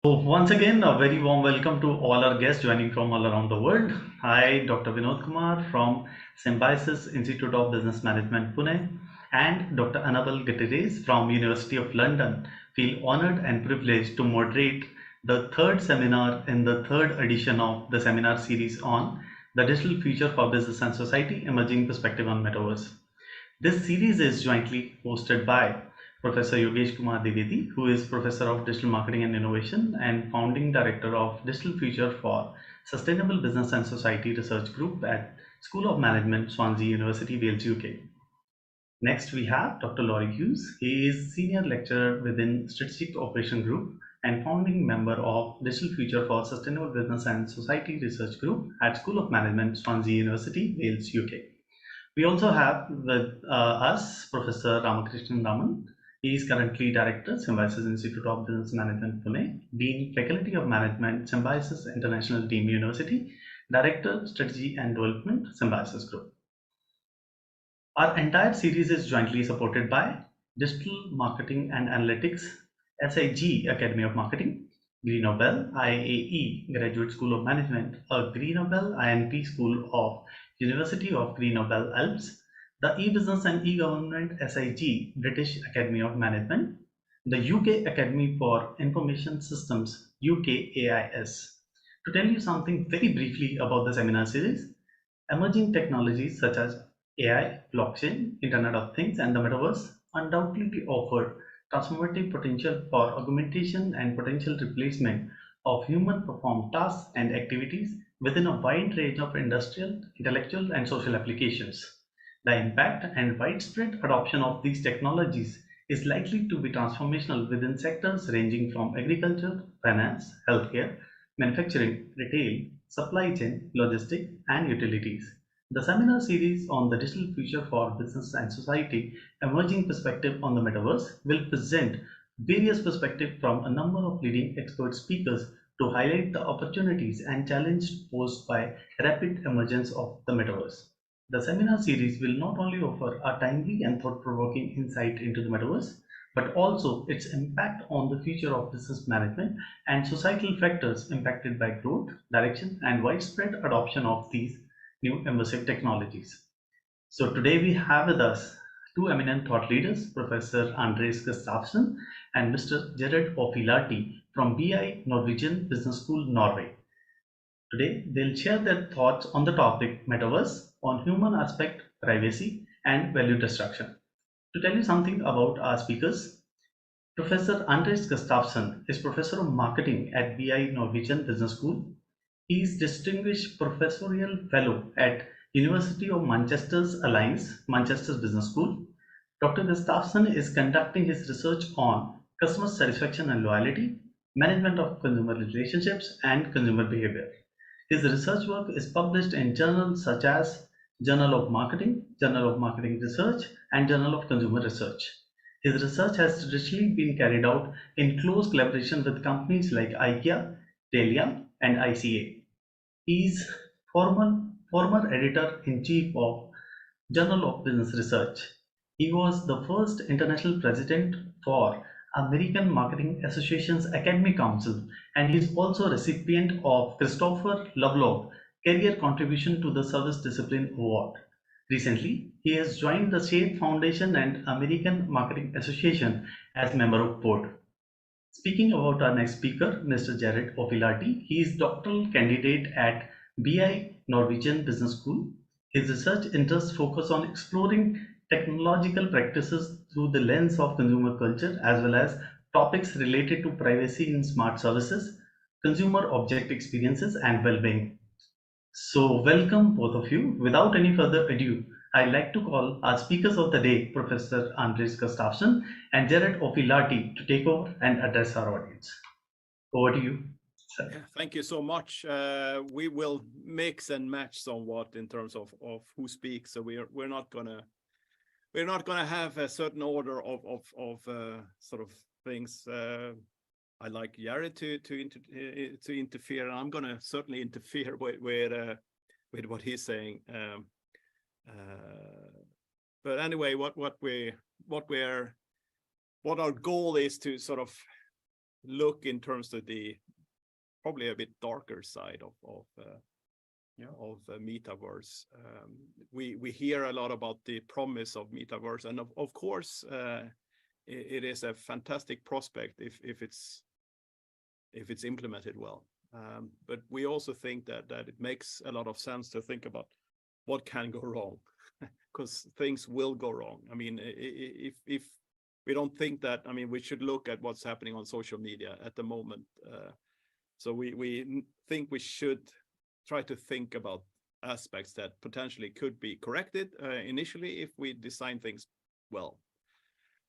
So once again, a very warm welcome to all our guests joining from all around the world. Hi, Dr. Vinod Kumar from Symbiosis Institute of Business Management, Pune, and Dr. Annabel Gutierrez from University of London feel honored and privileged to moderate the third seminar in the third edition of the seminar series on the digital future for business and society, emerging perspective on metaverse. This series is jointly hosted by Professor Yogesh Kumar Dwivedi, who is Professor of Digital Marketing and Innovation and Founding Director of Digital Future for Sustainable Business and Society Research Group at School of Management, Swansea University, Wales, UK. Next, we have Dr. Laurie Hughes. He is Senior Lecturer within Strategic Operation Group and founding member of Digital Future for Sustainable Business and Society Research Group at School of Management, Swansea University, Wales, UK. We also have with us Professor Ramakrishnan Raman. He is currently Director, Symbiosis Institute of Business Management, Pune, Dean, Faculty of Management, Symbiosis International Team University, Director, Strategy and Development, Symbiosis Group. Our entire series is jointly supported by Digital Marketing and Analytics, SIG Academy of Marketing, Grenoble IAE-Graduate School of Management, a Grenoble INP School of University of Grenoble Alpes, the E-Business and E-Government SIG British Academy of Management, the UK Academy for Information Systems UKAIS. To tell you something very briefly about the seminar series, emerging technologies such as AI, blockchain, Internet of Things, and the Metaverse undoubtedly offer transformative potential for augmentation and potential replacement of human performed tasks and activities within a wide range of industrial, intellectual, and social applications. The impact and widespread adoption of these technologies is likely to be transformational within sectors ranging from agriculture, finance, healthcare, manufacturing, retail, supply chain, logistics, and utilities. The seminar series on the digital future for business and society, emerging perspective on the metaverse, will present various perspectives from a number of leading expert speakers to highlight the opportunities and challenges posed by rapid emergence of the metaverse. The seminar series will not only offer a timely and thought-provoking insight into the metaverse, but also its impact on the future of business management and societal factors impacted by growth, direction, and widespread adoption of these new immersive technologies. So today we have with us two eminent thought leaders, Professor Andres Gustafsson and Mr. Jared Ofilarti from BI Norwegian Business School, Norway. Today they'll share their thoughts on the topic Metaverse, on human aspect, privacy, and value destruction. To tell you something about our speakers, Professor Andres Gustafsson is Professor of Marketing at BI Norwegian Business School. He is Distinguished Professorial Fellow at University of Manchester's Alliance, Manchester Business School. Dr. Gustafsson is conducting his research on customer satisfaction and loyalty, management of consumer relationships, and consumer behavior. His research work is published in journals such as Journal of Marketing, Journal of Marketing Research, and Journal of Consumer Research. His research has traditionally been carried out in close collaboration with companies like IKEA, Telia, and ICA. He is former editor-in-chief of Journal of Business Research. He was the first international president for American Marketing Association's Academic Council, and he is also a recipient of Christopher Lovelock Career Contribution to the Service Discipline Award. Recently, he has joined the Shade Foundation and American Marketing Association as member of board. Speaking about our next speaker, Mr. Jared Ofilarti, he is doctoral candidate at BI Norwegian Business School. His research interests focus on exploring technological practices through the lens of consumer culture as well as topics related to privacy in smart services, consumer object experiences, and well-being. So welcome both of you. Without any further ado, I'd like to call our speakers of the day, Professor Andres Gustafsson and Jared Ofilarti, to take over and address our audience. Over to you, sir. Yeah, thank you so much. We will mix and match somewhat in terms of who speaks. So we're not gonna have a certain order of sort of things. I like Jared to interfere, and I'm gonna certainly interfere with what he's saying. But anyway, what our goal is to sort of look in terms of the probably a bit darker side of metaverse. We hear a lot about the promise of metaverse, and of course it is a fantastic prospect if it's implemented well. But we also think that it makes a lot of sense to think about what can go wrong, because things will go wrong. I mean, if we don't think that, I mean, we should look at what's happening on social media at the moment. So we think we should try to think about aspects that potentially could be corrected initially if we design things well.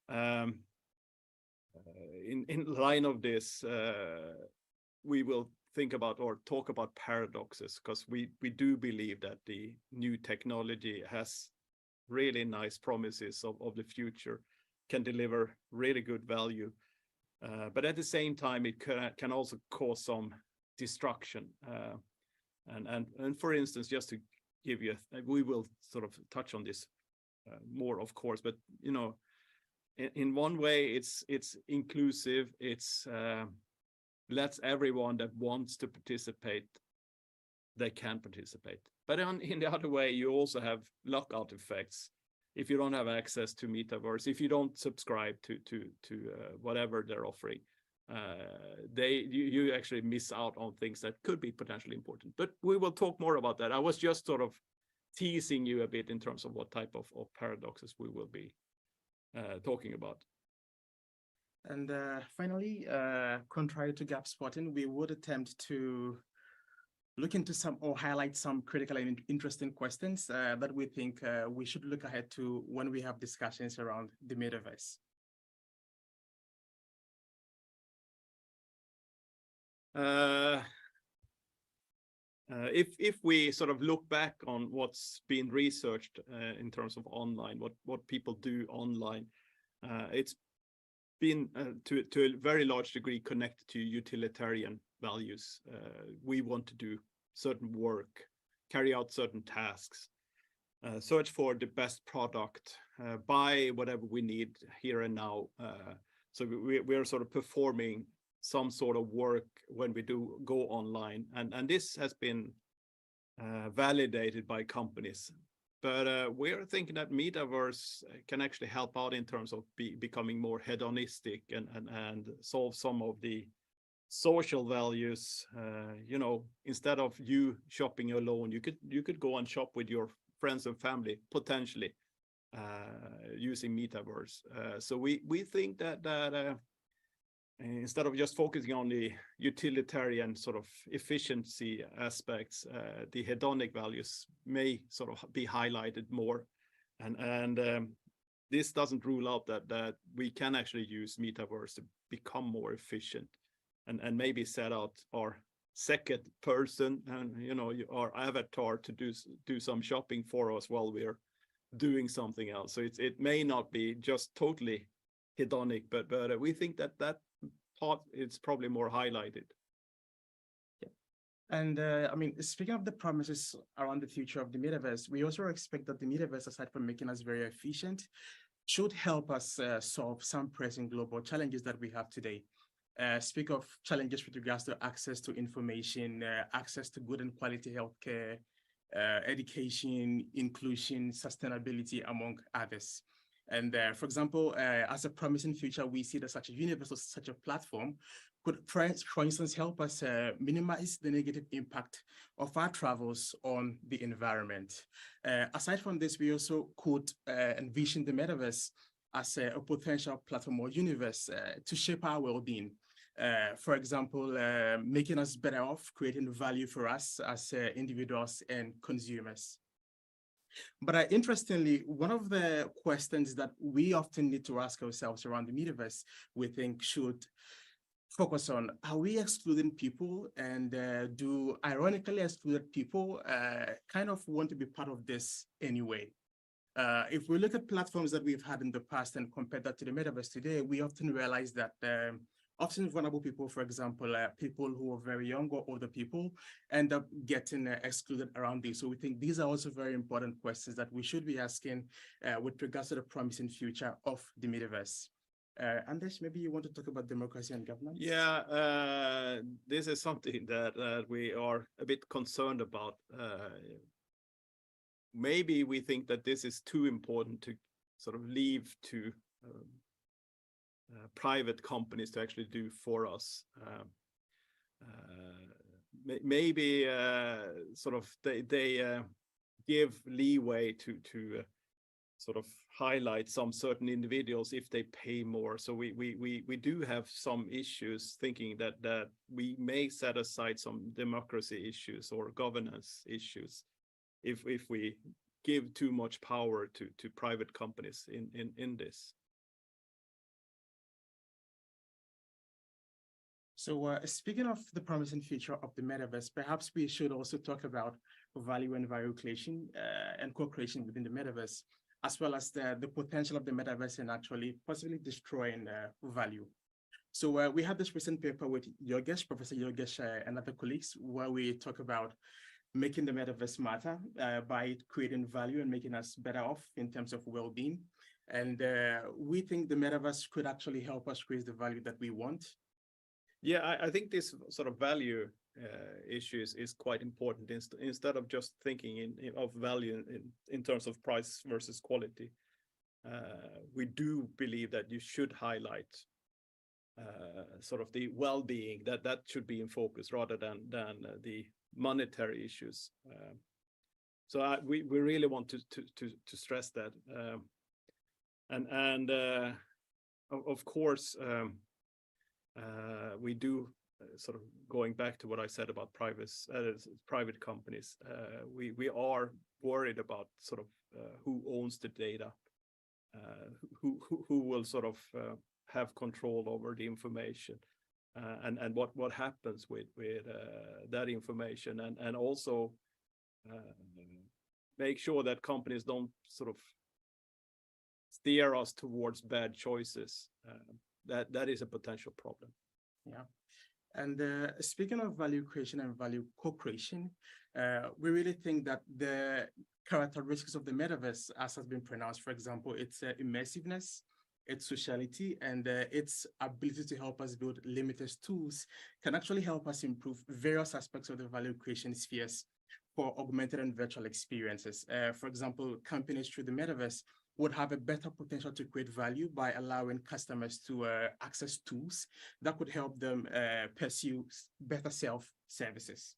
In line of this, we will think about or talk about paradoxes, because we do believe that the new technology has really nice promises of the future, can deliver really good value. But at the same time, it can also cause some destruction. And for instance, just to give you, we will sort of touch on this more, of course, but you know, in one way, it's inclusive. It's lets everyone that wants to participate, they can participate. But in the other way, you also have lockout effects. If you don't have access to Metaverse, if you don't subscribe to whatever they're offering, you actually miss out on things that could be potentially important. But we will talk more about that. I was just sort of teasing you a bit in terms of what type of paradoxes we will be talking about. And finally, contrary to gap spotting, we would attempt to look into some or highlight some critical and interesting questions that we think we should look ahead to when we have discussions around the metaverse. If we sort of look back on what's been researched in terms of online, what people do online, it's been to a very large degree connected to utilitarian values. We want to do certain work, carry out certain tasks, search for the best product, buy whatever we need here and now. So we are sort of performing some sort of work when we do go online, and this has been validated by companies. But we're thinking that Metaverse can actually help out in terms of becoming more hedonistic and solve some of the social values. You know, instead of you shopping alone, you could go and shop with your friends and family potentially using Metaverse. So we think that instead of just focusing on the utilitarian sort of efficiency aspects, the hedonic values may sort of be highlighted more. And this doesn't rule out that we can actually use Metaverse to become more efficient and maybe set out our second person and, you know, our avatar to do some shopping for us while we're doing something else. So it may not be just totally hedonic, but we think that part it's probably more highlighted. Yeah. And I mean, speaking of the promises around the future of the metaverse, we also expect that the metaverse, aside from making us very efficient, should help us solve some pressing global challenges that we have today. Speak of challenges with regards to access to information, access to good and quality healthcare, education, inclusion, sustainability, among others. And for example, as a promising future, we see that such a universe or such a platform could, for instance, help us minimize the negative impact of our travels on the environment. Aside from this, we also could envision the metaverse as a potential platform or universe to shape our well-being. For example, making us better off, creating value for us as individuals and consumers. But interestingly, one of the questions that we often need to ask ourselves around the metaverse, we think should focus on, are we excluding people, and do ironically excluded people kind of want to be part of this anyway? If we look at platforms that we've had in the past and compare that to the metaverse today, we often realize that often vulnerable people, for example, people who are very young or older people, end up getting excluded around this. So we think these are also very important questions that we should be asking with regards to the promising future of the metaverse. Anders, maybe you want to talk about democracy and governance? Yeah, this is something that we are a bit concerned about. Maybe we think that this is too important to sort of leave to private companies to actually do for us. Maybe sort of they give leeway to sort of highlight some certain individuals if they pay more. So we do have some issues thinking that we may set aside some democracy issues or governance issues if we give too much power to private companies in this. So speaking of the promising future of the metaverse, perhaps we should also talk about value and value creation and co-creation within the metaverse, as well as the potential of the metaverse in actually possibly destroying value. So we had this recent paper with Yogesh, Professor Yogesh and other colleagues, where we talk about making the metaverse matter by creating value and making us better off in terms of well-being. And we think the metaverse could actually help us create the value that we want. Yeah, I think this sort of value issues is quite important. Instead of just thinking of value in terms of price versus quality, we do believe that you should highlight sort of the well-being, that should be in focus rather than the monetary issues. So we really want to stress that, and of course. We do sort of going back to what I said about private companies. We are worried about sort of who owns the data, who will sort of have control over the information, and what happens with that information, and also make sure that companies don't sort of steer us towards bad choices. That is a potential problem. Yeah. And speaking of value creation and value co-creation, we really think that the characteristics of the metaverse, as has been pronounced, for example, its immersiveness, its sociality, and its ability to help us build limitless tools can actually help us improve various aspects of the value creation spheres for augmented and virtual experiences. For example, companies through the metaverse would have a better potential to create value by allowing customers to access tools that could help them pursue better self-services.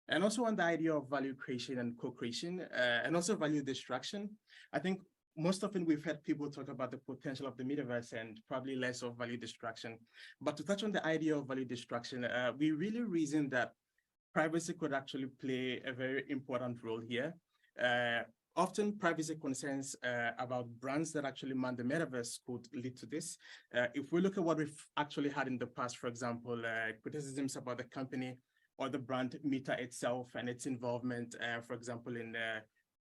And also on the idea of value creation and co-creation, and also value destruction, I think most often we've heard people talk about the potential of the metaverse and probably less of value destruction. But to touch on the idea of value destruction, we really reason that privacy could actually play a very important role here. Often privacy concerns about brands that actually man the metaverse could lead to this. If we look at what we've actually had in the past, for example, criticisms about the company or the brand Meta itself and its involvement, for example, in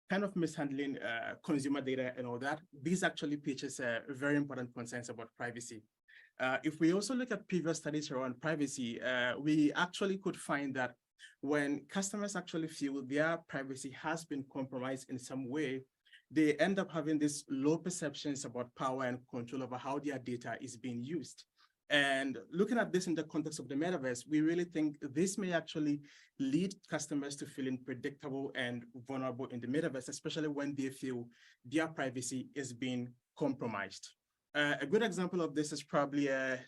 kind of mishandling consumer data and all that, these actually pitches very important concerns about privacy. If we also look at previous studies around privacy, we actually could find that when customers actually feel their privacy has been compromised in some way, they end up having these low perceptions about power and control over how their data is being used. And looking at this in the context of the metaverse, we really think this may actually lead customers to feeling predictable and vulnerable in the metaverse, especially when they feel their privacy is being compromised. A good example of this is probably an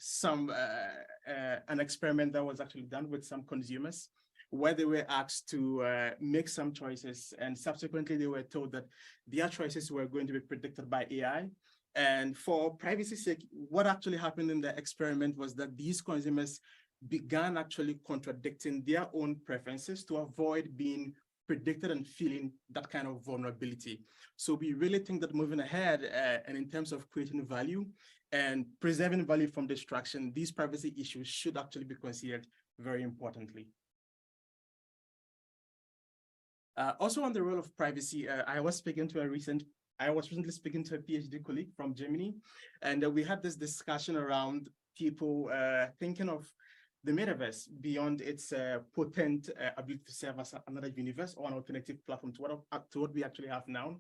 experiment that was actually done with some consumers, where they were asked to make some choices, and subsequently they were told that their choices were going to be predicted by AI. And for privacy's sake, what actually happened in the experiment was that these consumers began actually contradicting their own preferences to avoid being predicted and feeling that kind of vulnerability. So we really think that moving ahead and in terms of creating value and preserving value from destruction, these privacy issues should actually be considered very importantly. Also on the role of privacy, I was recently speaking to a PhD colleague from Germany, and we had this discussion around people thinking of the metaverse beyond its potent ability to serve as another universe or an alternative platform to what we actually have now,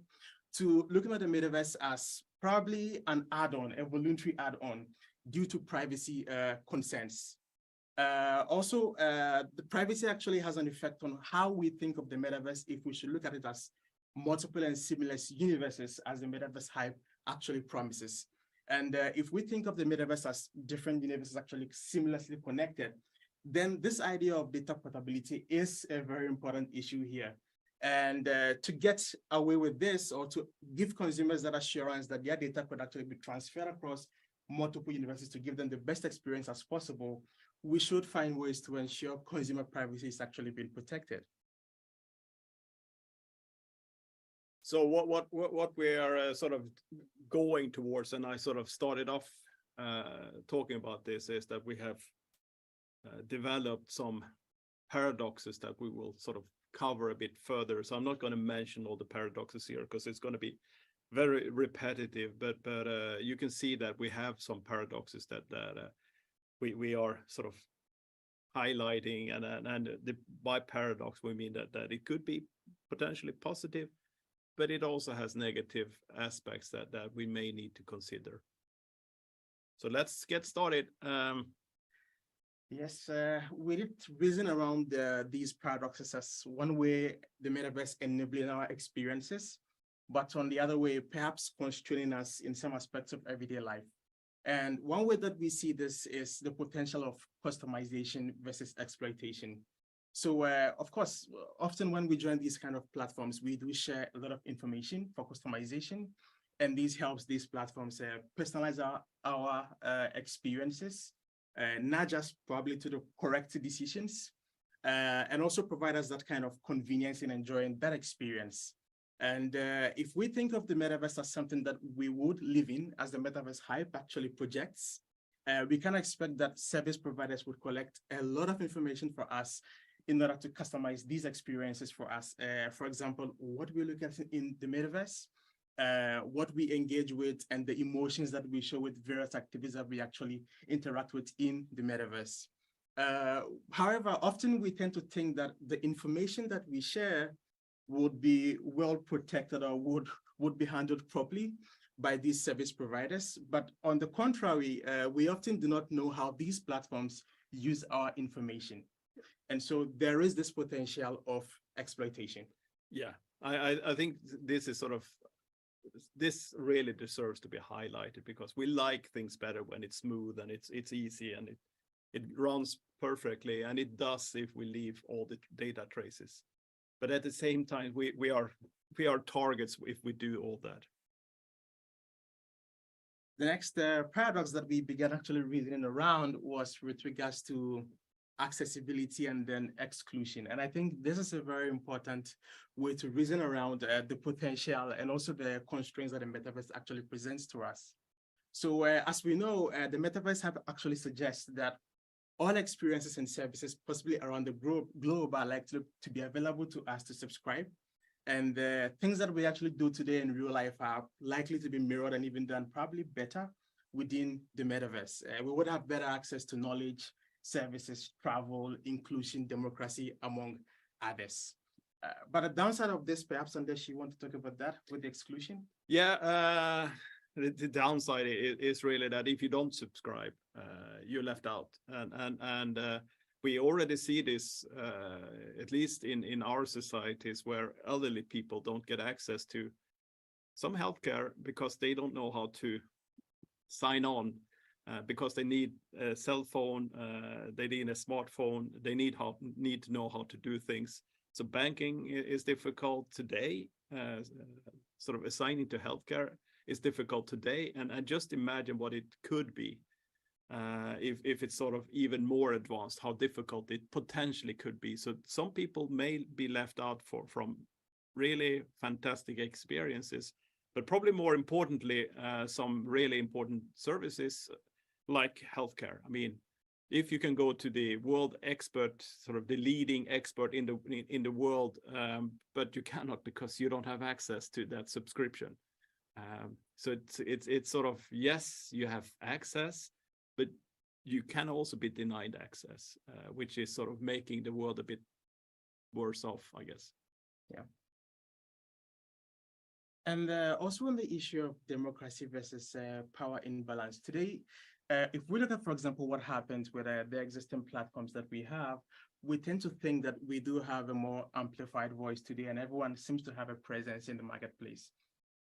to looking at the metaverse as probably an add-on, a voluntary add-on due to privacy concerns. Also, the privacy actually has an effect on how we think of the metaverse if we should look at it as multiple and seamless universes as the metaverse hype actually promises. And if we think of the metaverse as different universes actually seamlessly connected, then this idea of data portability is a very important issue here. And to get away with this, or to give consumers that assurance that their data could actually be transferred across multiple universes to give them the best experience as possible, we should find ways to ensure consumer privacy is actually being protected. So what we are sort of going towards, and I sort of started off talking about this, is that we have developed some paradoxes that we will sort of cover a bit further. So I'm not going to mention all the paradoxes here because it's going to be very repetitive, but you can see that we have some paradoxes that we are sort of highlighting, and by paradox we mean that it could be potentially positive, but it also has negative aspects that we may need to consider. So let's get started. Yes, we did reason around these paradoxes as one way the metaverse enabling our experiences, but on the other way, perhaps constraining us in some aspects of everyday life. And one way that we see this is the potential of customization versus exploitation. So, of course, often when we join these kind of platforms, we do share a lot of information for customization, and this helps these platforms personalize our experiences, not just probably to the correct decisions, and also provide us that kind of convenience in enjoying that experience. And if we think of the metaverse as something that we would live in, as the metaverse hype actually projects, we can expect that service providers would collect a lot of information for us in order to customize these experiences for us. For example, what we look at in the metaverse, what we engage with, and the emotions that we show with various activities that we actually interact with in the metaverse. However, often we tend to think that the information that we share would be well protected or would be handled properly by these service providers. But on the contrary, we often do not know how these platforms use our information. And so there is this potential of exploitation. Yeah, I think this is sort of, this really deserves to be highlighted because we like things better when it's smooth and it's easy and it runs perfectly, and it does if we leave all the data traces. But at the same time, we are targets if we do all that. The next paradox that we began actually reasoning around was with regards to accessibility and then exclusion. And I think this is a very important way to reason around the potential and also the constraints that the metaverse actually presents to us. So as we know, the metaverse have actually suggested that all experiences and services possibly around the globe are likely to be available to us to subscribe. And things that we actually do today in real life are likely to be mirrored and even done probably better within the metaverse. We would have better access to knowledge, services, travel, inclusion, democracy, among others. But the downside of this, perhaps, Anders, you want to talk about that with the exclusion? Yeah, the downside is really that if you don't subscribe, you're left out. And we already see this, at least in our societies, where elderly people don't get access to some healthcare because they don't know how to sign on, because they need a cell phone, they need a smartphone, they need to know how to do things. So banking is difficult today, sort of assigning to healthcare is difficult today. And just imagine what it could be if it's sort of even more advanced, how difficult it potentially could be. So some people may be left out from really fantastic experiences, but probably more importantly, some really important services like healthcare. I mean, if you can go to the world expert, sort of the leading expert in the world, but you cannot because you don't have access to that subscription. So it's sort of, yes, you have access, but you can also be denied access, which is sort of making the world a bit worse off, I guess. Yeah. And also on the issue of democracy versus power imbalance. Today, if we look at, for example, what happens with the existing platforms that we have, we tend to think that we do have a more amplified voice today, and everyone seems to have a presence in the marketplace.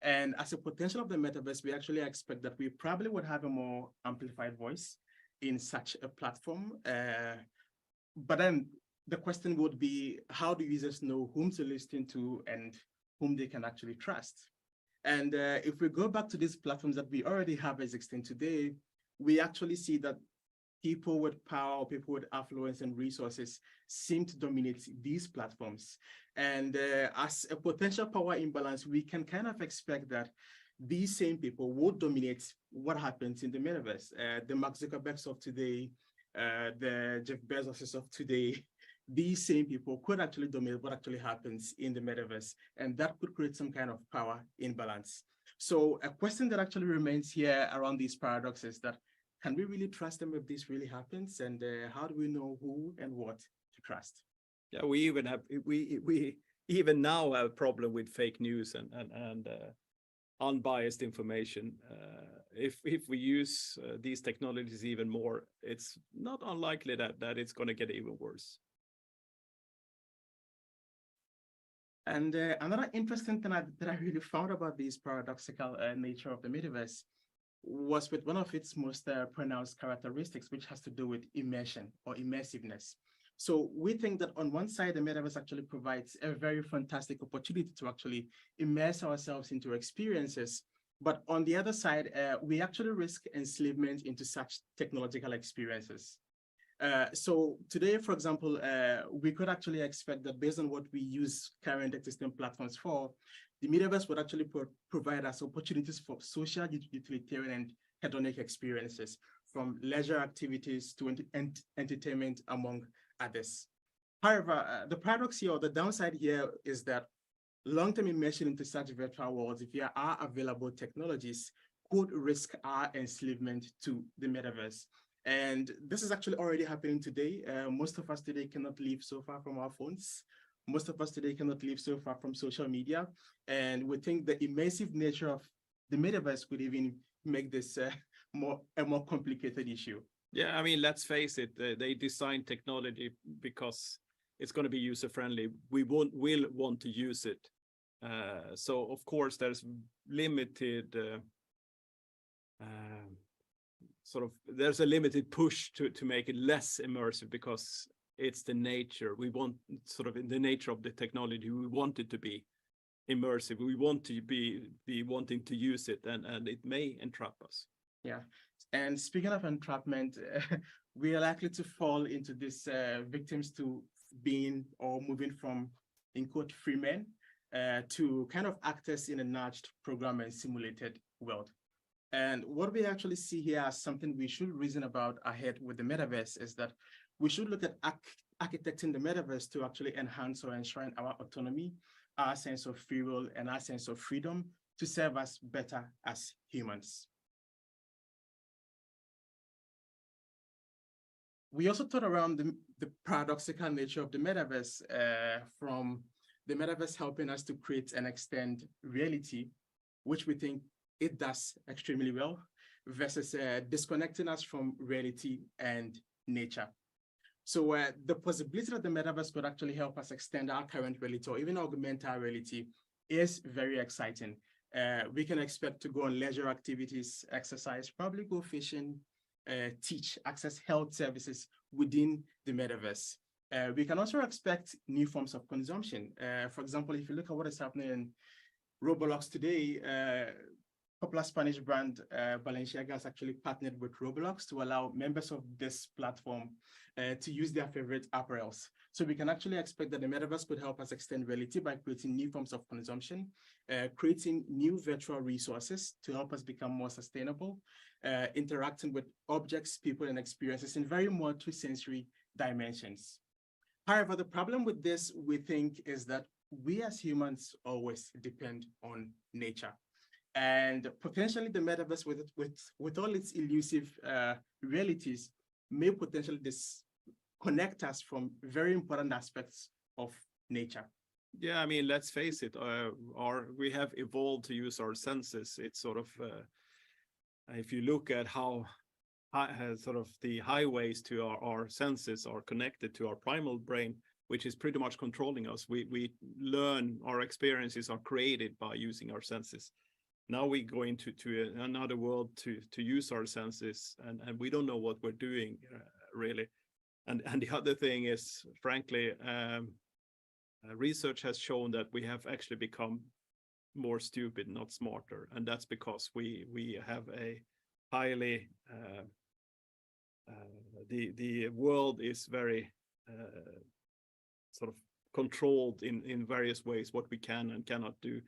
And as a potential of the metaverse, we actually expect that we probably would have a more amplified voice in such a platform. But then the question would be, how do users know whom to listen to and whom they can actually trust? And if we go back to these platforms that we already have existing today, we actually see that people with power, people with affluence and resources seem to dominate these platforms. And as a potential power imbalance, we can kind of expect that these same people will dominate what happens in the metaverse. The Mark Zuckerbergs of today, the Jeff Bezoses of today, these same people could actually dominate what actually happens in the metaverse, and that could create some kind of power imbalance. So a question that actually remains here around these paradoxes, that can we really trust them if this really happens? And how do we know who and what to trust? Yeah, we even now have a problem with fake news and unbiased information. If we use these technologies even more, it's not unlikely that it's going to get even worse. And another interesting thing that I really found about this paradoxical nature of the metaverse was with one of its most pronounced characteristics, which has to do with immersion or immersiveness. So we think that on one side, the metaverse actually provides a very fantastic opportunity to actually immerse ourselves into experiences. But on the other side, we actually risk enslavement into such technological experiences. So today, for example, we could actually expect that based on what we use current existing platforms for, the metaverse would actually provide us opportunities for social, utilitarian, and hedonic experiences, from leisure activities to entertainment, among others. However, the paradox here, or the downside here, is that long-term immersion into such virtual worlds, via our available technologies, could risk our enslavement to the metaverse. And this is actually already happening today. Most of us today cannot live so far from our phones. Most of us today cannot live so far from social media. And we think the immersive nature of the metaverse could even make this a more complicated issue. Yeah, I mean, let's face it, they design technology because it's going to be user-friendly. We will want to use it. So, of course, there's limited... there's a limited push to make it less immersive, because it's the nature. We want, sort of in the nature of the technology, we want it to be immersive. We want to be wanting to use it, and it may entrap us. Yeah, and speaking of entrapment, we are likely to fall into this victims to being or moving from, in quote, free men to kind of actors in a nudged, program and simulated world. And what we actually see here as something we should reason about ahead with the metaverse is that we should look at architecting the metaverse to actually enhance or enshrine our autonomy, our sense of free will, and our sense of freedom to serve us better as humans. We also thought around the paradoxical nature of the metaverse, from the metaverse helping us to create and extend reality, which we think it does extremely well, versus disconnecting us from reality and nature. So the possibility that the metaverse could actually help us extend our current reality or even augment our reality is very exciting. We can expect to go on leisure activities, exercise, probably go fishing, teach, access health services within the metaverse. We can also expect new forms of consumption. For example, if you look at what is happening in Roblox today, popular Spanish brand Balenciaga has actually partnered with Roblox to allow members of this platform to use their favorite apparels. So we can actually expect that the metaverse could help us extend reality by creating new forms of consumption, creating new virtual resources to help us become more sustainable, interacting with objects, people, and experiences in very multi-sensory dimensions. However, the problem with this, we think, is that we as humans always depend on nature. And potentially the metaverse, with all its elusive realities, may potentially disconnect us from very important aspects of nature. Yeah, I mean, let's face it, we have evolved to use our senses. It's sort of, if you look at how sort of the highways to our senses are connected to our primal brain, which is pretty much controlling us. We learn, our experiences are created by using our senses. Now we go into another world to use our senses, and we don't know what we're doing really. And the other thing is, frankly, research has shown that we have actually become more stupid, not smarter, and that's because we have a highly the world is very sort of controlled in various ways, what we can and cannot do.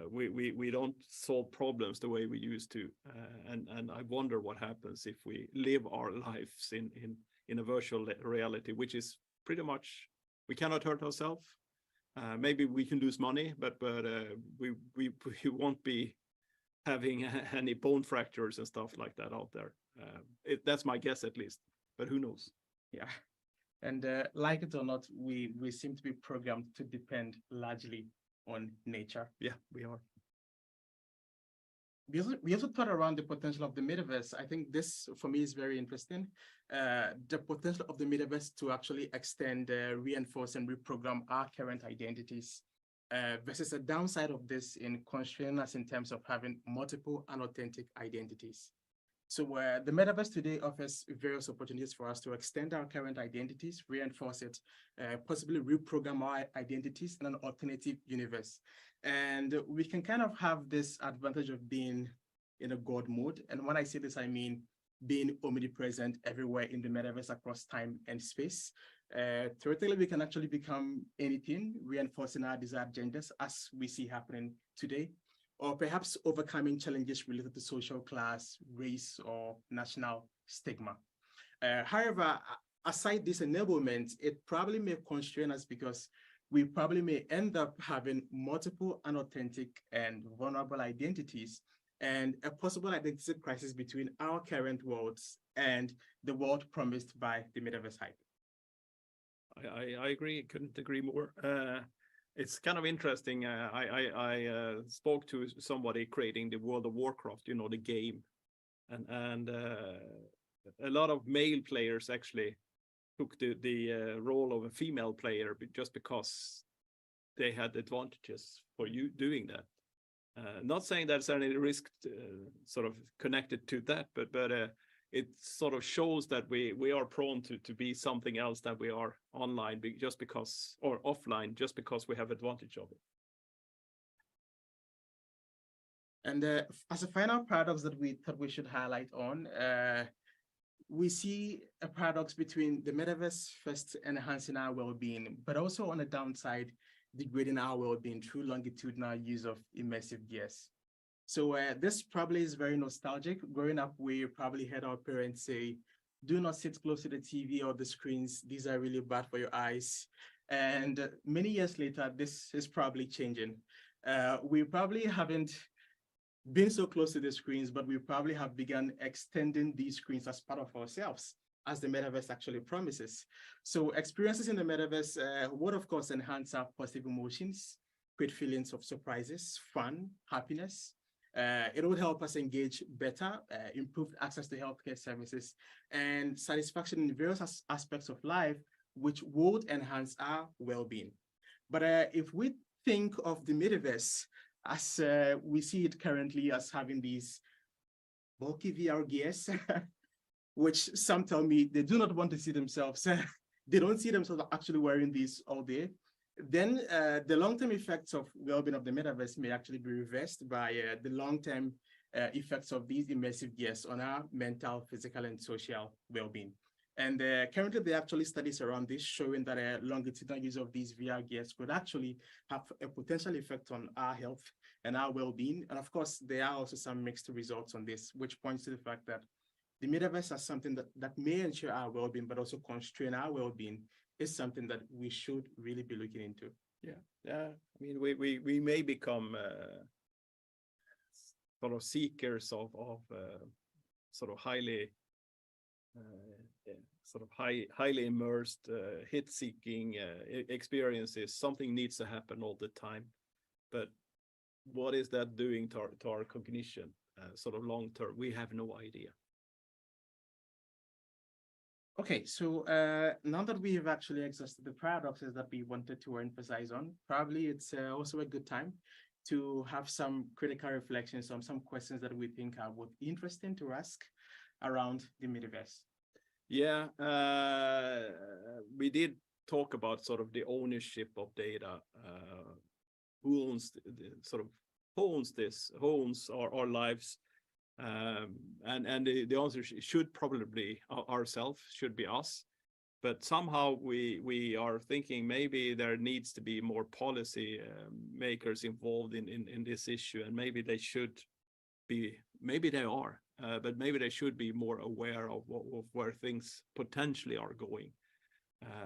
We don't solve problems the way we used to, and I wonder what happens if we live our lives in a virtual reality, which is pretty much, we cannot hurt ourselves. Maybe we can lose money, but we won't be having any bone fractures and stuff like that out there. That's my guess, at least, but who knows? Yeah. And like it or not, we seem to be programmed to depend largely on nature. Yeah, we are. We also thought around the potential of the metaverse. I think this, for me, is very interesting. The potential of the metaverse to actually extend, reinforce, and reprogram our current identities, versus a downside of this in constraining us in terms of having multiple unauthentic identities. So the metaverse today offers various opportunities for us to extend our current identities, reinforce it, possibly reprogram our identities in an alternative universe. And we can kind of have this advantage of being in a God mode. And when I say this, I mean being omnipresent everywhere in the metaverse across time and space. Theoretically, we can actually become anything, reinforcing our desired genders as we see happening today, or perhaps overcoming challenges related to social class, race, or national stigma. However, aside this enablement, it probably may constrain us because we probably may end up having multiple unauthentic and vulnerable identities, and a possible identity crisis between our current worlds and the world promised by the metaverse hype. I agree, couldn't agree more. It's kind of interesting. I spoke to somebody creating the World of Warcraft, you know, the game, and a lot of male players actually took the role of a female player just because they had advantages for you doing that. Not saying there's any risk sort of connected to that, but it sort of shows that we are prone to be something else that we are online just because, or offline, just because we have advantage of it. And as a final paradox that we thought we should highlight on, we see a paradox between the metaverse first enhancing our well-being, but also on the downside, degrading our well-being through longitudinal use of immersive gears. So this probably is very nostalgic. Growing up, we probably heard our parents say, do not sit close to the TV or the screens. These are really bad for your eyes. And many years later, this is probably changing. We probably haven't been so close to the screens, but we probably have begun extending these screens as part of ourselves, as the metaverse actually promises. So experiences in the metaverse would, of course, enhance our positive emotions, create feelings of surprises, fun, happiness. It would help us engage better, improve access to healthcare services, and satisfaction in various aspects of life, which would enhance our well-being. But if we think of the metaverse as we see it currently as having these bulky VR gears, which some tell me they do not want to see themselves, they don't see themselves actually wearing these all day, then the long-term effects of well-being of the metaverse may actually be reversed by the long-term effects of these immersive gears on our mental, physical, and social well-being. And currently, there are actually studies around this showing that a longitudinal use of these VR gears could actually have a potential effect on our health and our well-being. And of course, there are also some mixed results on this, which points to the fact that the metaverse as something that may ensure our well-being, but also constrain our well-being, is something that we should really be looking into. Yeah. I mean, we may become sort of seekers of sort of highly sort of highly immersed, hit-seeking experiences. Something needs to happen all the time, but what is that doing to our cognition, sort of long term? We have no idea. Okay, so now that we have actually exhausted the paradoxes that we wanted to emphasize on, probably it's also a good time to have some critical reflections on some questions that we think are both interesting to ask around the metaverse. Yeah, we did talk about sort of the ownership of data. Who owns our lives? And the answer should probably be ourselves, should be us. But somehow we are thinking maybe there needs to be more policy makers involved in this issue, and maybe they should be, maybe they are, but maybe they should be more aware of where things potentially are going.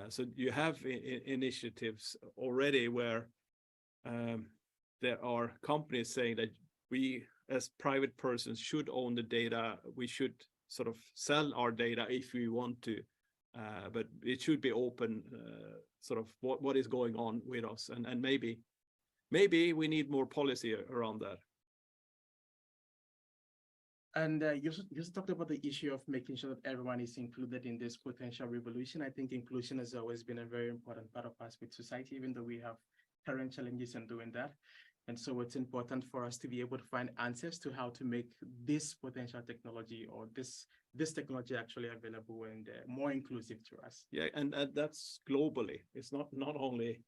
So you have initiatives already where there are companies saying that we as private persons should own the data. We should sort of sell our data if we want to, but it should be open, sort of what is going on with us, and maybe we need more policy around that. And you just talked about the issue of making sure that everyone is included in this potential revolution. I think inclusion has always been a very important part of us with society, even though we have current challenges in doing that. And so it's important for us to be able to find answers to how to make this potential technology or this technology actually available and more inclusive to us. Yeah, and that's globally. It's not only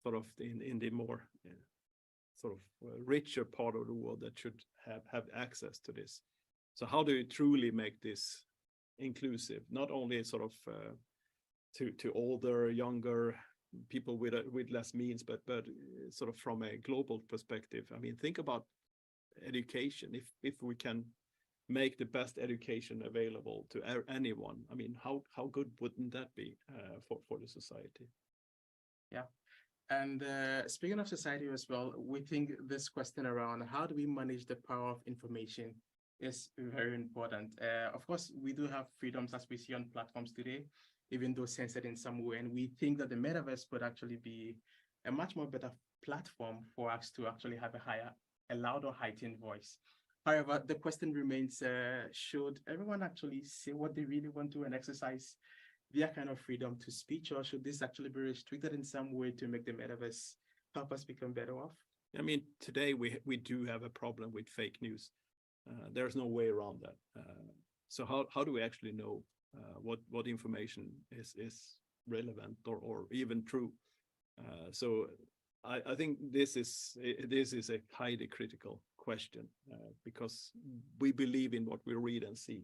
sort of in the more sort of richer part of the world that should have access to this. So how do you truly make this inclusive? Not only sort of to older, younger people with less means, but sort of from a global perspective. I mean, think about education. If we can make the best education available to anyone, I mean, how good wouldn't that be for the society? Yeah. And speaking of society as well, we think this question around how do we manage the power of information is very important. Of course, we do have freedoms as we see on platforms today, even though censored in some way. And we think that the metaverse could actually be a much more better platform for us to actually have a louder, heightened voice. However, the question remains, should everyone actually say what they really want to and exercise their kind of freedom to speech, or should this actually be restricted in some way to make the metaverse help us become better off? I mean, today we do have a problem with fake news. There's no way around that. So how do we actually know what information is relevant or even true? So I think this is a highly critical question because we believe in what we read and see.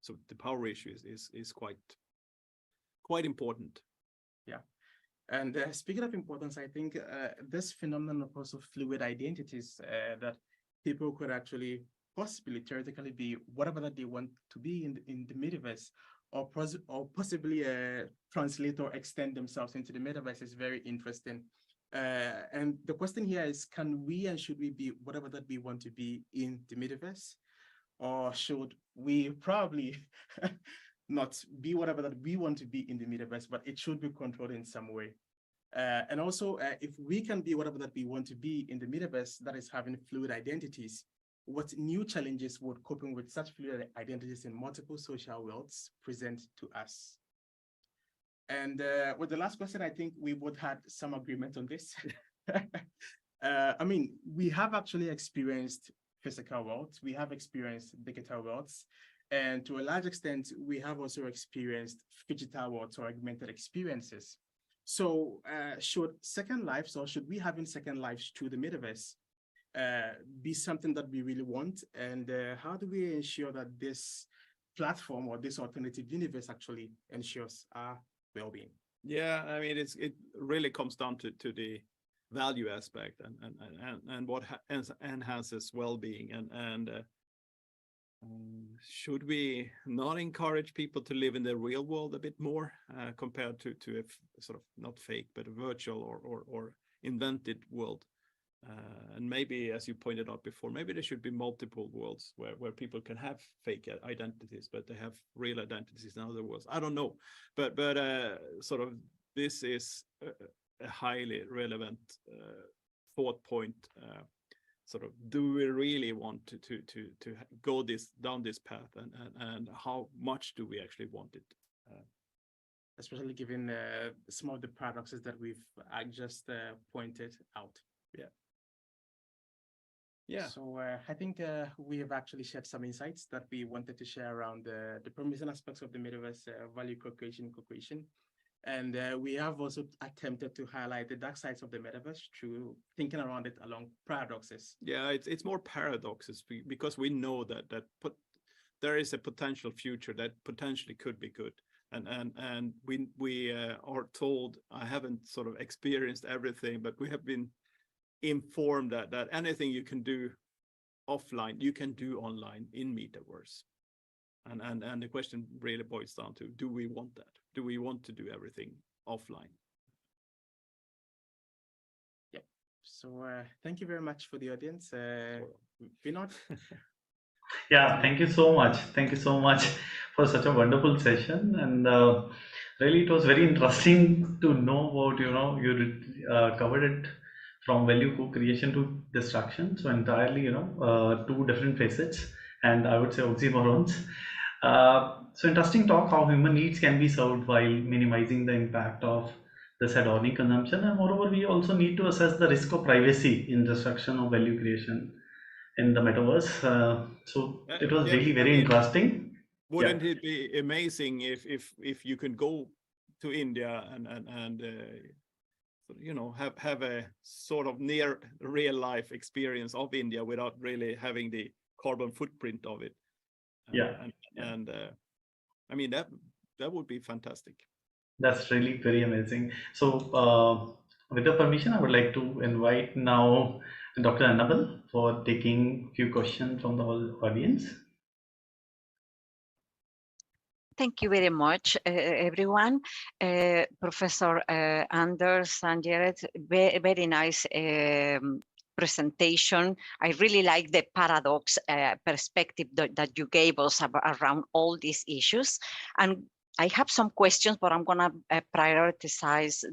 So the power issue is quite important. Yeah. And speaking of importance, I think this phenomenon of also fluid identities that people could actually possibly theoretically be whatever that they want to be in the metaverse, or possibly translate or extend themselves into the metaverse is very interesting. And the question here is, can we and should we be whatever that we want to be in the metaverse? Or should we probably not be whatever that we want to be in the metaverse, but it should be controlled in some way? And also, if we can be whatever that we want to be in the metaverse, that is having fluid identities, what new challenges would coping with such fluid identities in multiple social worlds present to us? And with the last question, I think we both had some agreement on this. I mean, we have actually experienced physical worlds, we have experienced digital worlds, and to a large extent, we have also experienced digital worlds or augmented experiences. So should second lives, or should we having second lives through the metaverse be something that we really want? And how do we ensure that this platform or this alternative universe actually ensures our well-being? Yeah, I mean, it really comes down to the value aspect and what enhances well-being, and should we not encourage people to live in the real world a bit more compared to a sort of not fake but a virtual or invented world, and maybe, as you pointed out before, maybe there should be multiple worlds where people can have fake identities, but they have real identities in other worlds. I don't know, but sort of this is a highly relevant thought point. Sort of, do we really want to go down this path, and how much do we actually want it? Especially given some of the paradoxes that we've just pointed out. Yeah. So I think we have actually shared some insights that we wanted to share around the promising aspects of the metaverse, value co-creation. And we have also attempted to highlight the dark sides of the metaverse through thinking around it along paradoxes. Yeah, it's more paradoxes, because we know that there is a potential future that potentially could be good. And we are told, I haven't sort of experienced everything, but we have been informed that anything you can do offline, you can do online in Metaverse. And the question really boils down to, do we want that? Do we want to do everything offline? Yeah. So thank you very much for the audience. Vinod? Yeah, thank you so much. Thank you so much for such a wonderful session. And really, it was very interesting to know about, you covered it from value co-creation to destruction. So entirely, two different facets, and I would say oxymorons. So interesting talk how human needs can be served while minimizing the impact of this hedonic consumption. And moreover, we also need to assess the risk of privacy in destruction of value creation in the metaverse. So it was really very interesting. Wouldn't it be amazing if you can go to India and have a sort of near real life experience of India without really having the carbon footprint of it? I mean, that would be fantastic. That's really very amazing. So with the permission, I would like to invite now Dr. Annabelle for taking a few questions from the whole audience. Thank you very much, everyone. Professor Anders and Jared, very nice presentation. I really like the paradox perspective that you gave us around all these issues. And I have some questions, but I'm going to prioritize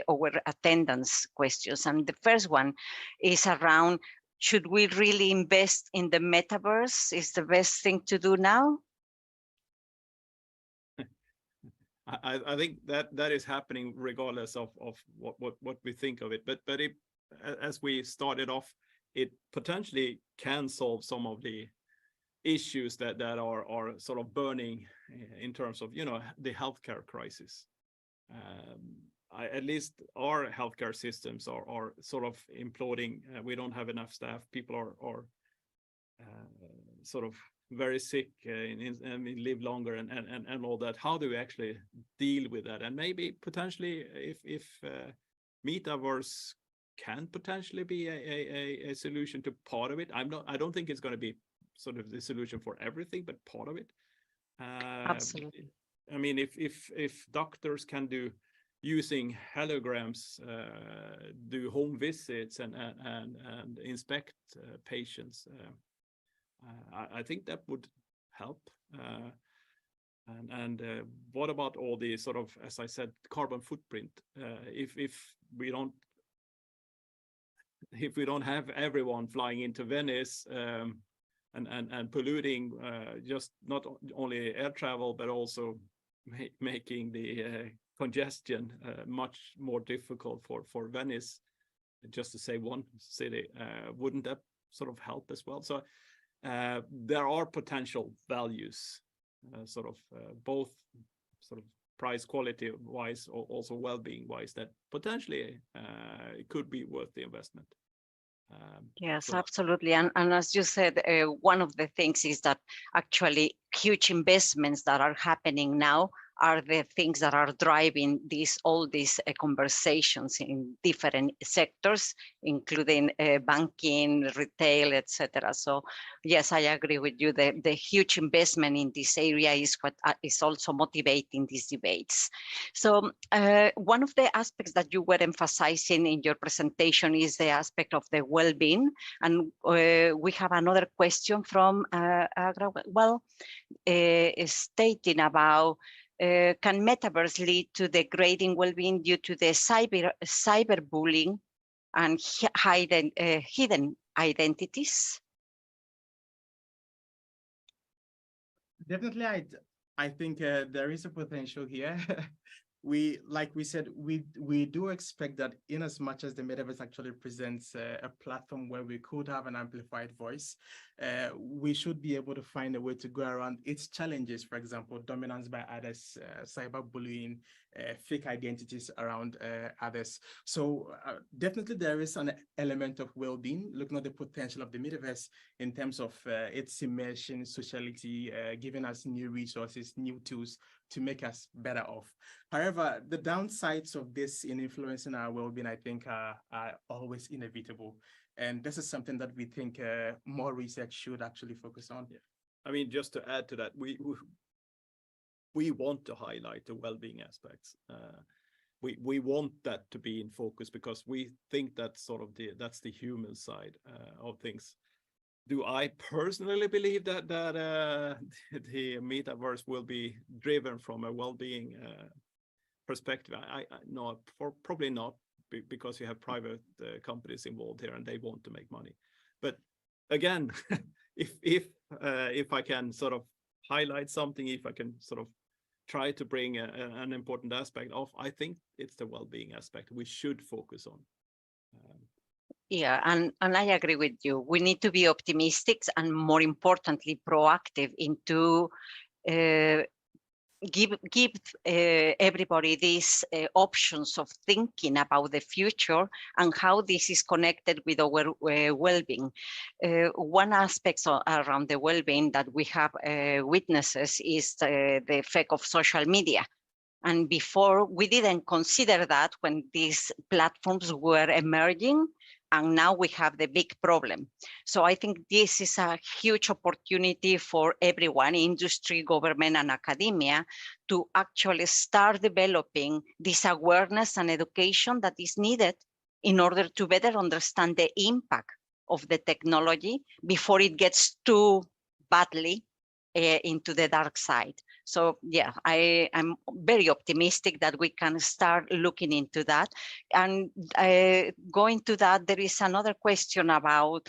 our attendance questions. And the first one is around, should we really invest in the metaverse? Is the best thing to do now? I think that is happening regardless of what we think of it. But as we started off, it potentially can solve some of the issues that are sort of burning in terms of the healthcare crisis. At least our healthcare systems are sort of imploding. We don't have enough staff. People are sort of very sick and live longer and all that. How do we actually deal with that? And maybe potentially if metaverse can potentially be a solution to part of it. I don't think it's going to be sort of the solution for everything, but part of it. Absolutely. I mean, if doctors can do using holograms, do home visits and inspect patients, I think that would help. And what about all the sort of, as I said, carbon footprint? If we don't have everyone flying into Venice and polluting just not only air travel but also making the congestion much more difficult for Venice, just to say one city, wouldn't that sort of help as well? So there are potential values, both sort of price quality wise, or also well-being wise, that potentially it could be worth the investment. Yes, absolutely. And as you said, one of the things is that actually huge investments that are happening now are the things that are driving all these conversations in different sectors, including banking, retail, etc. So yes, I agree with you. The huge investment in this area is what is also motivating these debates. So one of the aspects that you were emphasizing in your presentation is the aspect of the well-being. And we have another question from stating about can Metaverse lead to degrading well-being due to the cyberbullying and hidden identities? Definitely, I think there is a potential here. Like we said, we do expect that in as much as the metaverse actually presents a platform where we could have an amplified voice, we should be able to find a way to go around its challenges. For example, dominance by others, cyberbullying, fake identities around others. So definitely there is an element of well-being, looking at the potential of the metaverse in terms of its immersion, sociality, giving us new resources, new tools to make us better off. However, the downsides of this in influencing our well-being, I think, are always inevitable. And this is something that we think more research should actually focus on. Yeah. I mean, just to add to that, we want to highlight the well-being aspects. We want that to be in focus because we think that's sort of that's the human side of things. Do I personally believe that the metaverse will be driven from a well-being perspective? No, probably not, because you have private companies involved here and they want to make money. But again, if I can sort of highlight something, if I can sort of try to bring an important aspect of, I think it's the well-being aspect we should focus on. Yeah, and I agree with you. We need to be optimistic and, more importantly, proactive into give everybody these options of thinking about the future and how this is connected with our well-being. One aspect around the well-being that we have witnesses is the effect of social media. And before, we didn't consider that when these platforms were emerging, and now we have the big problem. So I think this is a huge opportunity for everyone, industry, government, and academia, to actually start developing this awareness and education that is needed in order to better understand the impact of the technology before it gets too badly into the dark side. So yeah, I am very optimistic that we can start looking into that. And going to that, there is another question about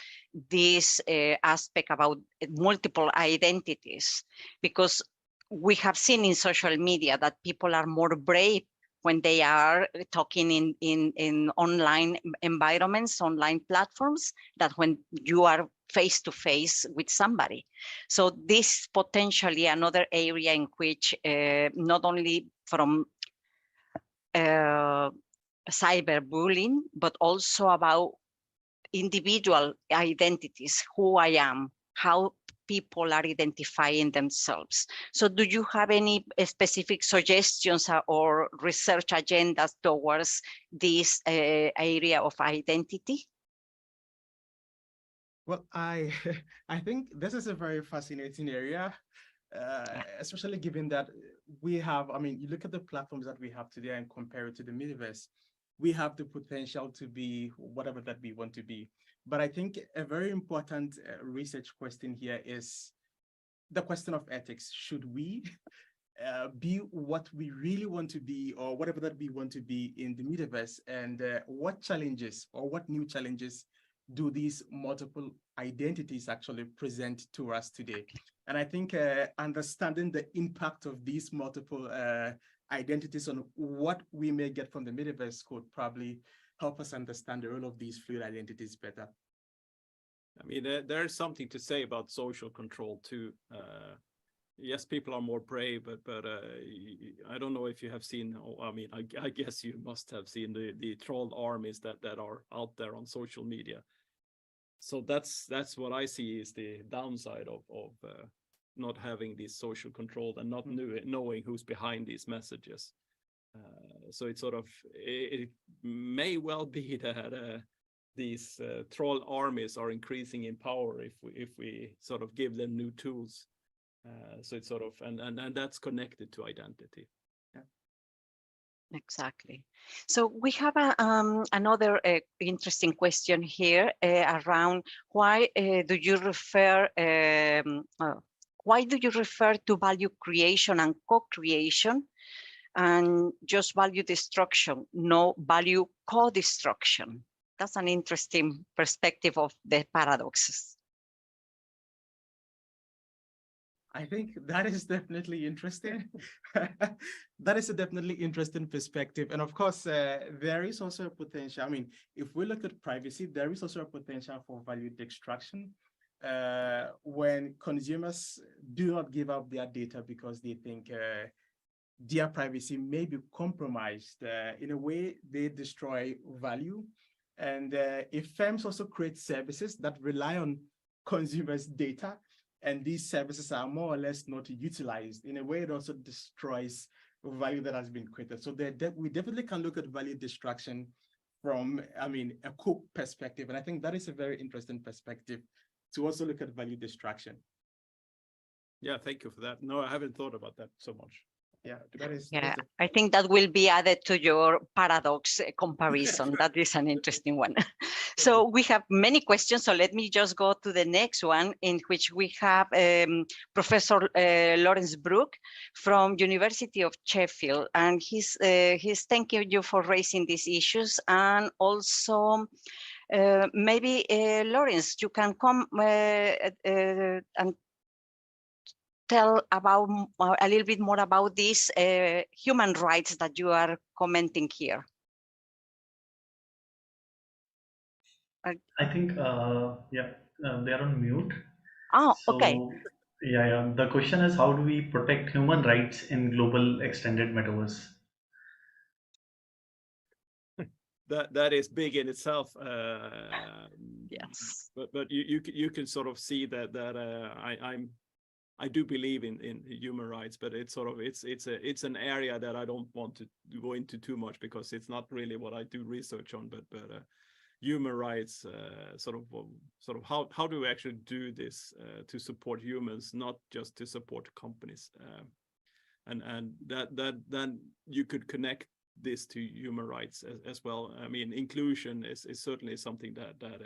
this aspect about multiple identities, because we have seen in social media that people are more brave when they are talking in online environments, online platforms, that when you are face to face with somebody. So this potentially another area in which not only from cyberbullying, but also about individual identities, who I am, how people are identifying themselves. So do you have any specific suggestions or research agendas towards this area of identity? Well, I think this is a very fascinating area, especially given that we have, I mean, you look at the platforms that we have today and compare it to the metaverse, we have the potential to be whatever that we want to be. But I think a very important research question here is the question of ethics. Should we be what we really want to be, or whatever that we want to be in the metaverse? And what challenges or what new challenges do these multiple identities actually present to us today? And I think understanding the impact of these multiple identities on what we may get from the metaverse could probably help us understand the role of these fluid identities better. I mean, there's something to say about social control too. Yes, people are more brave, but I don't know if you have seen, I mean, I guess you must have seen the troll armies that are out there on social media. So that's what I see is the downside of not having this social control and not knowing who's behind these messages. So it's sort of, it may well be that these troll armies are increasing in power if we sort of give them new tools. So it's sort of, and that's connected to identity. Exactly. So we have another interesting question here around why do you refer to value creation and co-creation and just value destruction, no value co-destruction? That's an interesting perspective of the paradoxes. I think that is definitely interesting. That is a definitely interesting perspective. And of course, there is also a potential. I mean, if we look at privacy, there is also a potential for value destruction when consumers do not give up their data because they think their privacy may be compromised. In a way, they destroy value. And if firms also create services that rely on consumers' data, and these services are more or less not utilized, in a way it also destroys value that has been created. So we definitely can look at value destruction from, I mean, a co perspective. And I think that is a very interesting perspective to also look at value destruction. Yeah, thank you for that. No, I haven't thought about that so much. Yeah, that is. Yeah, I think that will be added to your paradox comparison. That is an interesting one. So we have many questions. So let me just go to the next one, in which we have Professor Lawrence Brooke from University of Sheffield, and he's thanking you for raising these issues. And also, maybe Lawrence, you can come and tell about a little bit more about these human rights that you are commenting here. I think, yeah, they're on mute. Oh, So, okay. yeah. The question is, how do we protect human rights in global extended metaverse? That is big in itself. Yes. But you can sort of see that I do believe in human rights, but it's sort of it's an area that I don't want to go into too much because it's not really what I do research on. But human rights, sort of how do we actually do this to support humans, not just to support companies, and that then you could connect this to human rights as well. I mean, inclusion is certainly something that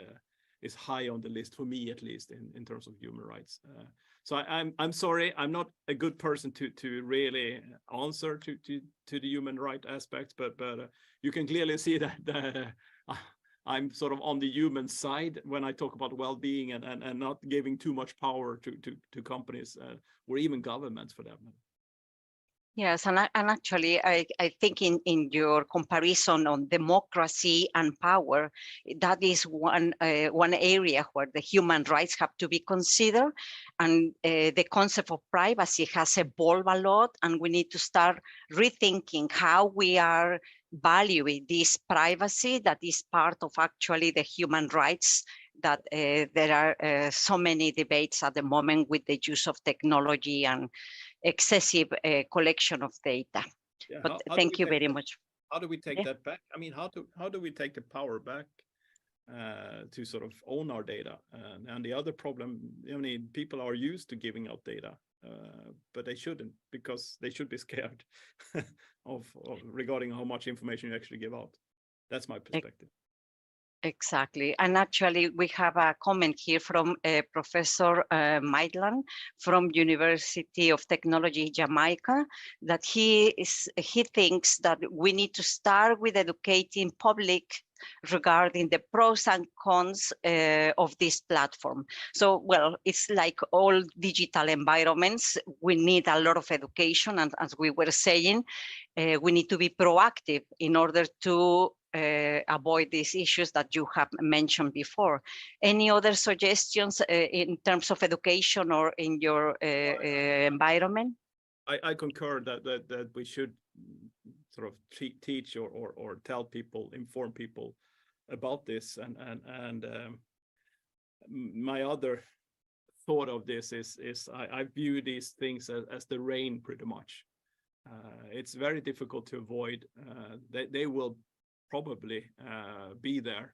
is high on the list for me, at least in terms of human rights. So I'm sorry, I'm not a good person to really answer to the human right aspects, but you can clearly see that I'm sort of on the human side when I talk about well-being and not giving too much power to companies or even governments for that matter. Yes, and actually, I think in your comparison on democracy and power, that is one area where the human rights have to be considered, and the concept of privacy has evolved a lot, and we need to start rethinking how we are valuing this privacy that is part of actually the human rights. That there are so many debates at the moment with the use of technology and excessive collection of data. Yeah, but thank you very much. How do we take that back? I mean, how do we take the power back to sort of own our data? And the other problem, I mean, people are used to giving out data, but they shouldn't, because they should be scared of regarding how much information you actually give out. That's my perspective. Exactly. And actually, we have a comment here from Professor Maitland from University of Technology, Jamaica, that he thinks that we need to start with educating public regarding the pros and cons of this platform. So, well, it's like all digital environments. We need a lot of education. And as we were saying, we need to be proactive in order to avoid these issues that you have mentioned before. Any other suggestions in terms of education or in your environment? I concur that we should sort of teach or tell people, inform people about this. And my other thought of this is I view these things as the rain pretty much. It's very difficult to avoid. They will probably be there.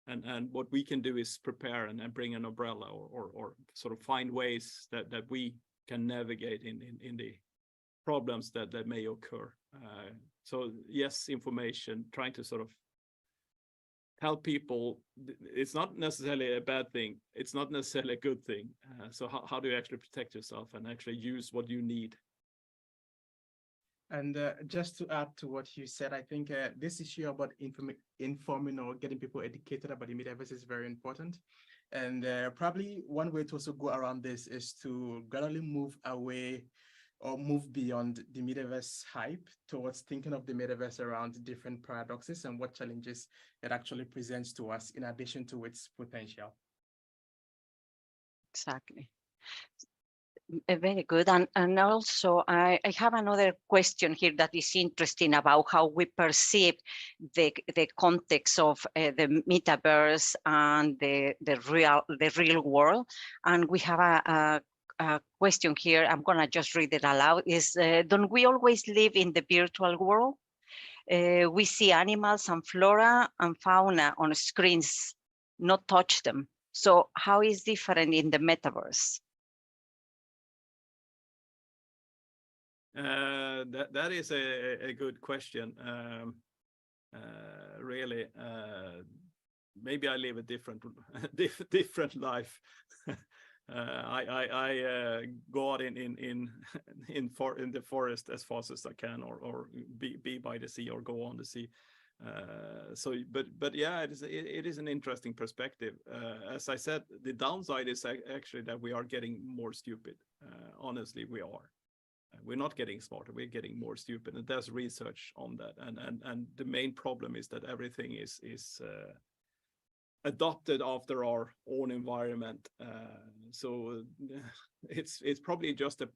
And what we can do is prepare and bring an umbrella or sort of find ways that we can navigate in the problems that may occur. So yes, information, trying to sort of help people. It's not necessarily a bad thing. It's not necessarily a good thing. So how do you actually protect yourself and actually use what you need? And just to add to what you said, I think this issue about informing or getting people educated about the metaverse is very important. And probably one way to also go around this is to gradually move away or move beyond the metaverse hype towards thinking of the metaverse around different paradoxes and what challenges it actually presents to us in addition to its potential. Exactly. Very good. And also, I have another question here that is interesting about how we perceive the context of the metaverse and the real world. And we have a question here. I'm going to just read it aloud. Is don't we always live in the virtual world? We see animals and flora and fauna on screens, not touch them. So how is different in the metaverse? That is a good question. Really, maybe I live a different life. I go out in the forest as fast as I can, or be by the sea, or go on the sea. So, but yeah, it is an interesting perspective. As I said, the downside is actually that we are getting more stupid. Honestly, we are. We're not getting smarter, we're getting more stupid, and there's research on that. And the main problem is that everything is adopted after our own environment. So it's probably just a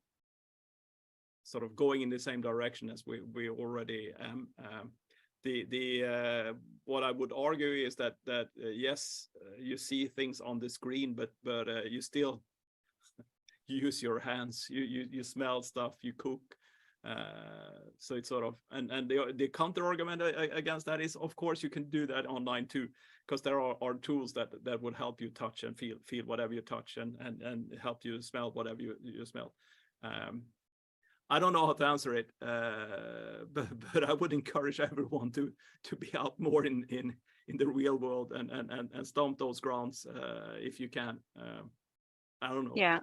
sort of going in the same direction as we already am. What I would argue is that yes, you see things on the screen, but you still use your hands, you smell stuff, you cook. So it's sort of, and the counter argument against that is, of course, you can do that online too, because there are tools that would help you touch and feel whatever you touch, and help you smell whatever you smell. I don't know how to answer it, but I would encourage everyone to be out more in the real world and stomp those grounds if you can. I don't know. Yeah.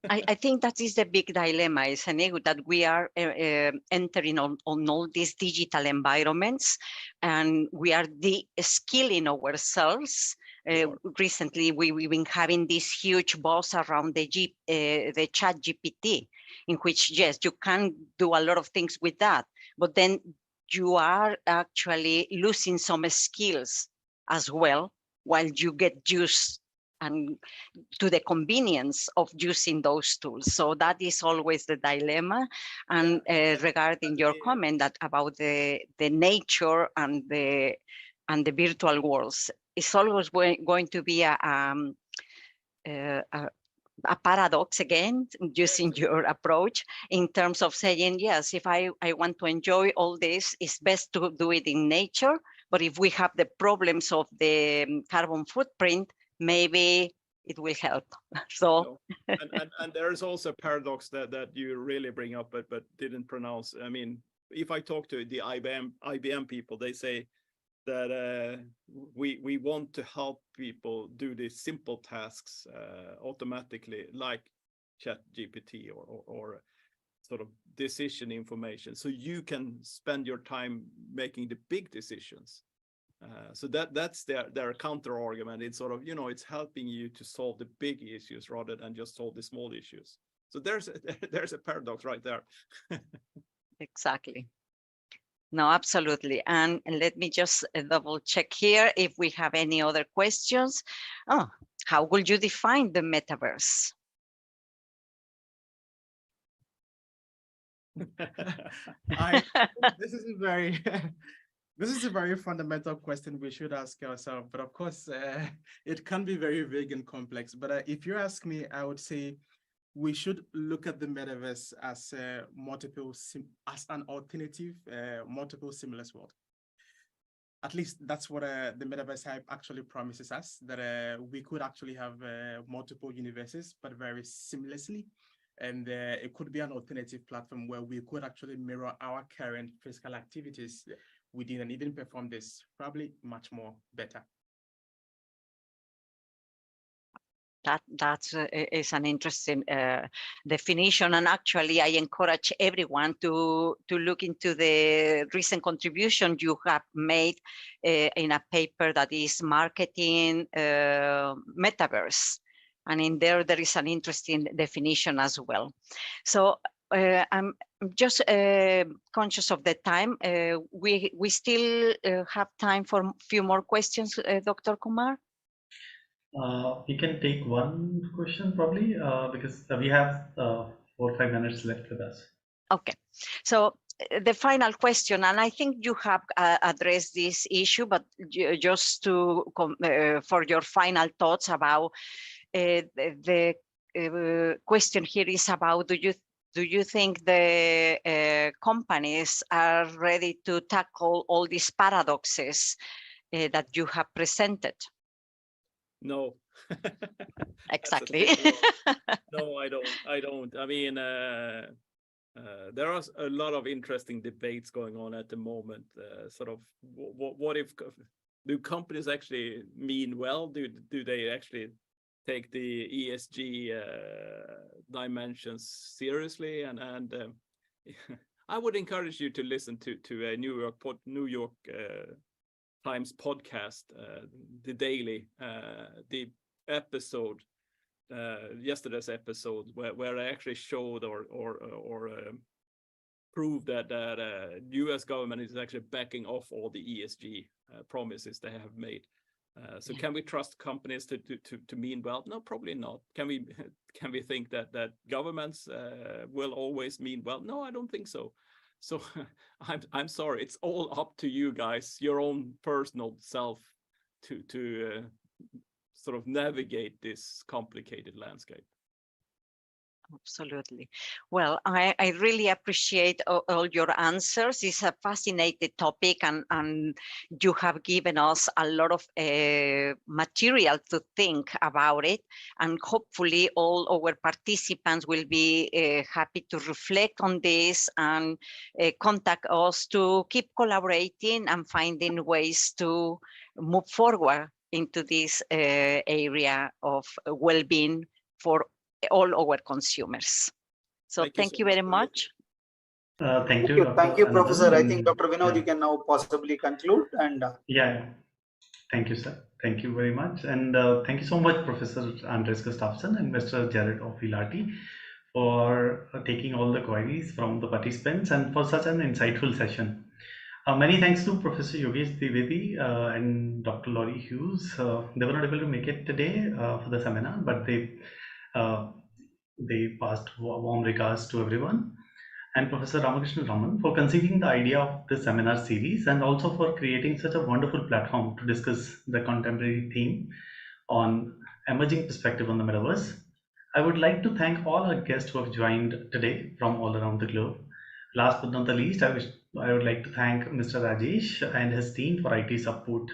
I think that is the big dilemma, isn't it? That we are entering on all these digital environments, and we are de-skilling ourselves. Recently, we've been having this huge buzz around the chat GPT, in which, yes, you can do a lot of things with that, but then you are actually losing some skills as well while you get used and to the convenience of using those tools. So that is always the dilemma. And regarding your comment that about the nature and the virtual worlds, it's always going to be a paradox again, using your approach in terms of saying, yes, if I want to enjoy all this, it's best to do it in nature. But if we have the problems of the carbon footprint, maybe it will help. So, and there's also a paradox that you really bring up, but didn't pronounce. I mean, if I talk to the IBM people, they say that we want to help people do these simple tasks automatically, like chat GPT or sort of decision information, so you can spend your time making the big decisions. So that's their counter argument. It's sort of, it's helping you to solve the big issues rather than just solve the small issues. So there's a paradox right there. Exactly. No, absolutely. And let me just double check here if we have any other questions. Oh, how would you define the metaverse? This is a very This is a very fundamental question we should ask ourselves, but of course, it can be very vague and complex. But if you ask me, I would say we should look at the metaverse as as an alternative, multiple seamless world. At least that's what the metaverse hype actually promises us, that we could actually have multiple universes, but very seamlessly. And it could be an alternative platform where we could actually mirror our current physical activities within and even perform this probably much more better. That is an interesting definition, and actually I encourage everyone to look into the recent contribution you have made in a paper that is marketing metaverse, and in there is an interesting definition as well. So I'm just conscious of the time. We still have time for a few more questions, Dr. Kumar. We can take one question probably because we have 4 or 5 minutes left with us. Okay, so the final question, and I think you have addressed this issue, but just to for your final thoughts about the question here is about, do you think the companies are ready to tackle all these paradoxes that you have presented? No. Exactly. No, I don't. I mean, there are a lot of interesting debates going on at the moment. Sort of, what if, do companies actually mean well? Do they actually take the ESG dimensions seriously? And I would encourage you to listen to a New York Times podcast, The Daily, the episode, yesterday's episode, where I actually showed or proved that U.S. government is actually backing off all the ESG promises they have made. So can we trust companies to mean well? No, probably not. Can we think that governments will always mean well? No, I don't think so. So I'm sorry, it's all up to you guys, your own personal self, to sort of navigate this complicated landscape. Absolutely. Well, I really appreciate all your answers. It's a fascinating topic, and you have given us a lot of material to think about it. And hopefully all our participants will be happy to reflect on this and contact us to keep collaborating and finding ways to move forward into this area of well-being for all our consumers. So thank you very much. Thank you, thank you, Professor. I think Dr. Vinod, you can now possibly conclude. And yeah, thank you, sir. Thank you very much, and thank you so much, Professor Andres Gustafsson and Mr. Jared of Ilati, for taking all the queries from the participants and for such an insightful session. Many thanks to Professor Yogesh Dwivedi and Dr. Laurie Hughes. They were not able to make it today for the seminar, but they passed warm regards to everyone, and Professor Ramakrishnan Raman for conceiving the idea of this seminar series, and also for creating such a wonderful platform to discuss the contemporary theme on emerging perspective on the metaverse. I would like to thank all our guests who have joined today from all around the globe. Last but not the least, I would like to thank Mr. Rajesh and his team for IT support.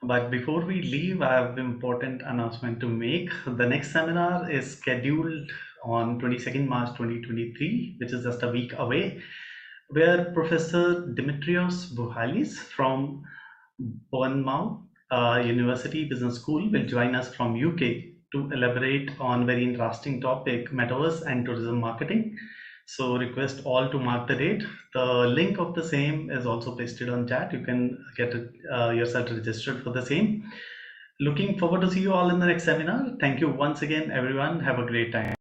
But before we leave, I have an important announcement to make. The next seminar is scheduled on 22nd March 2023, which is just a week away, where Professor Dimitrios Bouhalis from Bournemouth University Business School will join us from UK to elaborate on very interesting topic, metaverse and tourism marketing. So request all to mark the date. The link of the same is also pasted on chat. You can get yourself registered for the same. Looking forward to see you all in the next seminar. Thank you once again, everyone. Have a great time.